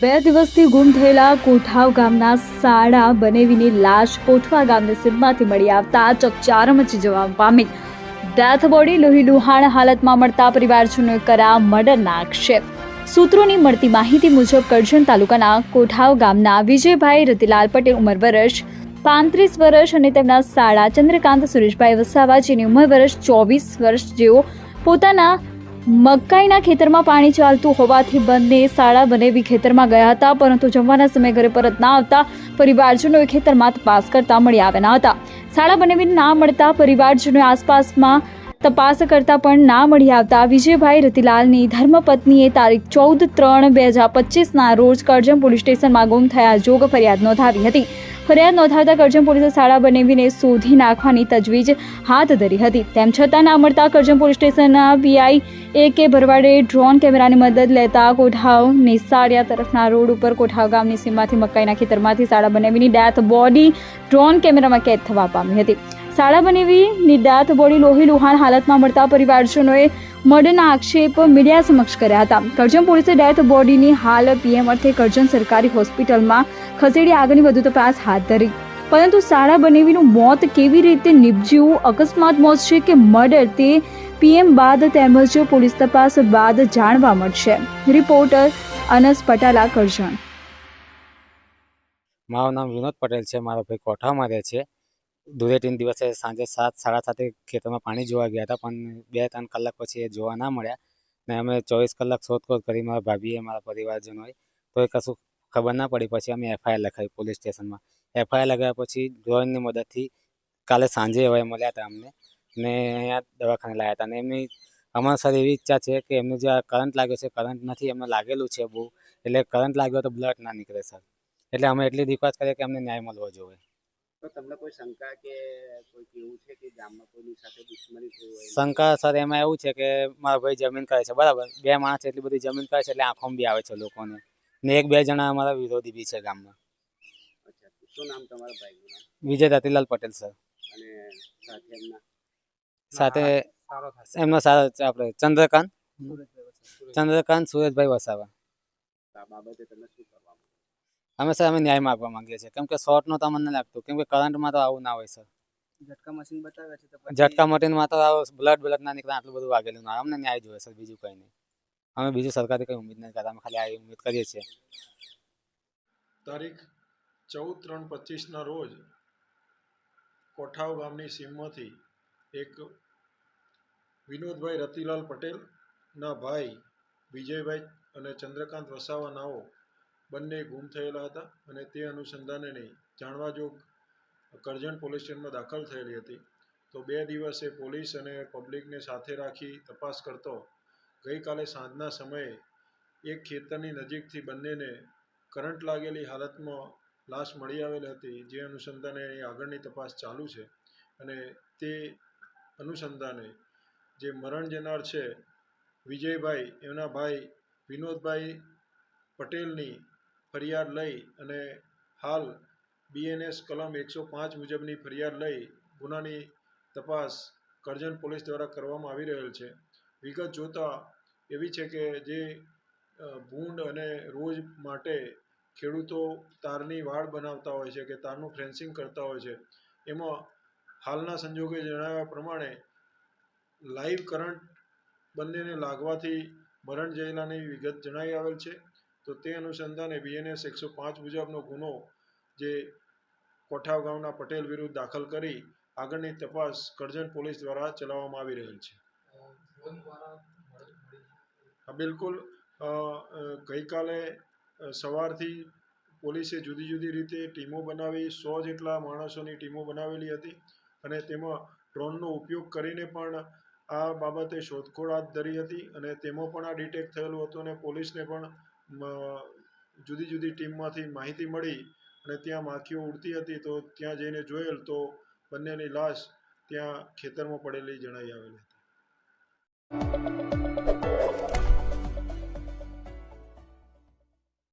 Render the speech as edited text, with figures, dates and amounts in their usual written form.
2 દિવસથી ગુમ થયેલા કોઠાવ ગામના સાડા બનેવીની લાશ કોઠવા ગામની સીમમાંથી મળી આવતા ચકચાર મચી જવા પામી। ડેથ બોડી લોહીલુહાણ હાલતમાં મળતા પરિવારજનોએ કર્યા મર્ડરના આક્ષેપ। સૂત્રોની મળતી માહિતી મુજબ કરજણ તાલુકાના કોઠાવ ગામના વિજયભાઈ રતિલાલ પટેલ ઉંમર વર્ષ 35 વર્ષ અને તેમના સાડા ચંદ્રકાંત સુરેશભાઈ વસાવા જેની ઉંમર વર્ષ 24 વર્ષ જેઓ પોતાના મકાઈના ખેતરમાં પાણી ચાલતું હોવાથી બંને સાડા બનેવી ખેતરમાં ગયા હતા, પરંતુ જમવાના સમયે ઘરે પરત ના આવતા પરિવારજનોએ ખેતરમાં તપાસ કરતા મળી આવ્યા ન હતા। સાડા બનેવી ના મળતા પરિવારજનોએ આસપાસમાં તપાસ કરતા પણ ના મળી આવતા વિજયભાઈ રતિલાલની ધર્મપત્નીએ તારીખ 14/3/2025ના રોજ કરજણ પોલીસ સ્ટેશનમાં ગુમ થયા જોગ ફરિયાદ નોંધાવી હતી। ફરિયાદ નોંધાવતા કરજણ પોલીસે સાડા બનેવીને શોધી નાખવાની તજવીજ હાથ ધરી હતી। તેમ છતાં ના મળતા કરજણ પોલીસ સ્ટેશનના પીઆઈ A.K. ભરવાડે ડ્રોન કેમેરાની મદદ લેતા કોઠાવ નિસાડિયા તરફના રોડ ઉપર કોઠાવ ગામની સીમમાંથી મકાઈના ખેતરમાંથી સાડા બનેવીની ડેથ બોડી ડ્રોન કેમેરામાં કેદ થવા પામી હતી। સાડા બનેવીની ડેથ બોડી લોહીલુહાણ હાલતમાં મળતા પરિવારજનોએ મર્ડરના આક્ષેપ મીડિયા સમક્ષ કર્યા હતા। કરજણ પોલીસે ડેથ બોડીની હાલ પીએમ અર્થે કરજણ સરકારી હોસ્પિટલમાં ખસેડી આગળની વધુ તપાસ હાથ ધરી, પરંતુ સાડા બનેવીનું મોત કેવી રીતે નિપજ્યું, અકસ્માત મોત છે કે મર્ડર, તે પીએમ બાદ તેમજ પોલીસ તપાસ બાદ જાણવા મળશે। રિપોર્ટર અનસ પટાલા, કરજણ। મારું નામ વિનોદ પટેલ છે। મારો ભાઈ કોઠામાં રહે છે। ધૂળેટીના દિવસે સાંજે 7-7:30 ખેતરમાં પાણી જોવા ગયા હતા, પણ 2-3 કલાક પછી એ જોવા ના મળ્યા ને અમે 24 કલાક શોધખોળ કરી, મારા ભાભીએ, મારા પરિવારજનોએ, તો એ કશું ખબર ના પડી। પછી અમે એફઆઈઆર લખાવી પોલીસ સ્ટેશનમાં। એફઆઈઆર લગાવ્યા પછી ડ્રોનની મદદથી કાલે સાંજે હવે મળ્યા હતા અમને ને અહીંયા દવાખાને લાવ્યા હતા। અને એમની અમારા સર એવી ઈચ્છા છે કે એમને જે કરંટ લાગ્યો છે, કરંટ નથી, એમને લાગેલું છે બહુ, એટલે કરંટ લાગ્યો તો બ્લડ ના નીકળે સર, એટલે અમે એટલી રિક્વેસ્ટ કરીએ કે અમને ન્યાય મળવો જોઈએ। તો તમને કોઈ શંકા કે કોઈ કેવું છે કે ગામમાં કોઈની સાથે દુશ્મની થઈ હોય? શંકા સર એમાં એવું છે કે મારા ભાઈ જમીન કરે છે, બરાબર, 2 માણસ એટલી બધી જમીન કરે છે એટલે આંખોમાં બી આવે છે લોકોને, ને 1-2 જણા અમારા વિરોધી બી છે ગામમાં। અચ્છા, શું નામ તમારા ભાઈનું નામ? વિજય રતિલાલ પટેલ સર। અને સાથે એમના સાથે એમનો સારો આપણે ચંદ્રકાંત સુરેશભાઈ વસાવા। આ બાબતે તમે શું કરવા માંગો? અમે સર અમે ન્યાય માગવા માંગીએ છીએ, કેમ કે શોર્ટનો તો અમને લાગતું, કેમ કે કરંટમાં તો આવું ના હોય સર। ઝટકા મશીન બતાવે છે તો ઝટકા મટીનમાં તો બ્લડ ના નીકળે, આટલું બધું વાગેલું ના, અમને ન્યાય જોઈએ સર, બીજું કંઈ નહીં। અમે બીજું સરકારી કંઈ ઉમ્મીદ નહીં કરતા, અમે ખાલી આ ઉમ્મીદ કરીએ છીએ। તારીખ 14/3/25ના રોજ કોઠાવ ગામની સીમમાંથી એક વિનોદભાઈ રતિલાલ પટેલના ભાઈ વિજયભાઈ અને ચંદ્રકાંત વસાવા નાઓ બંને ગુમ થયેલા હતા, અને તે અનુસંધાને જાણવા જોગ કરજણ પોલીસ સ્ટેશનમાં દાખલ થયેલી હતી। તો 2 દિવસે પોલીસ અને પબ્લિકને સાથે રાખી તપાસ કરતો ગઈકાલે સાંજના સમયે એક ખેતરની નજીકથી બંનેને કરંટ લાગેલી હાલતમાં લાશ મળી આવેલી હતી, જે અનુસંધાને આગળની તપાસ ચાલુ છે। અને તે અનુસંધાને જે મરણ જનાર છે વિજયભાઈ, એમના ભાઈ વિનોદભાઈ પટેલની ફરિયાદ લઈ અને હાલ BNS કલમ 105 મુજબની ફરિયાદ લઈ ગુનાની તપાસ કરજણ પોલીસ દ્વારા કરવામાં આવી રહેલ છે। વિગત જોતા એવી છે કે જે ભૂંડ અને રોજ માટે ખેડૂતો તારની વાડ બનાવતા હોય છે કે તારનું ફેન્સિંગ કરતા હોય છે, એમાં હાલના સંજોગે જણાવ્યા પ્રમાણે લાઈવ કરંટ બંનેને લાગવાથી મરણ જયેલાની વિગત જણાવી આવેલ છે। તો તે અનુસંધાને BNS 105 મુજબનો ગુનો જે કોઠાવ ગામના પટેલ વિરુદ્ધ દાખલ કરી આગળની તપાસ કરજણ પોલીસ દ્વારા ચલાવવામાં આવી રહેલ છે। બિલકુલ, ગઈકાલે સવારથી પોલીસે જુદી જુદી રીતે ટીમો બનાવી 100 જેટલા માણસોની ટીમો બનાવેલી હતી, અને તેમાં ડ્રોનનો ઉપયોગ કરીને પણ આ બાબતે શોધખોળ હાથ ધરી હતી, અને તેમાં પણ આ ડિટેક્ટ થયેલું હતું, અને પોલીસને પણ જુદી જુદી ટીમમાંથી માહિતી મળી અને ત્યાં માખીઓ ઉડતી હતી, તો ત્યાં જઈને જોયેલ તો બંનેની લાશ ત્યાં ખેતરમાં પડેલી જણાઈ આવેલી હતી।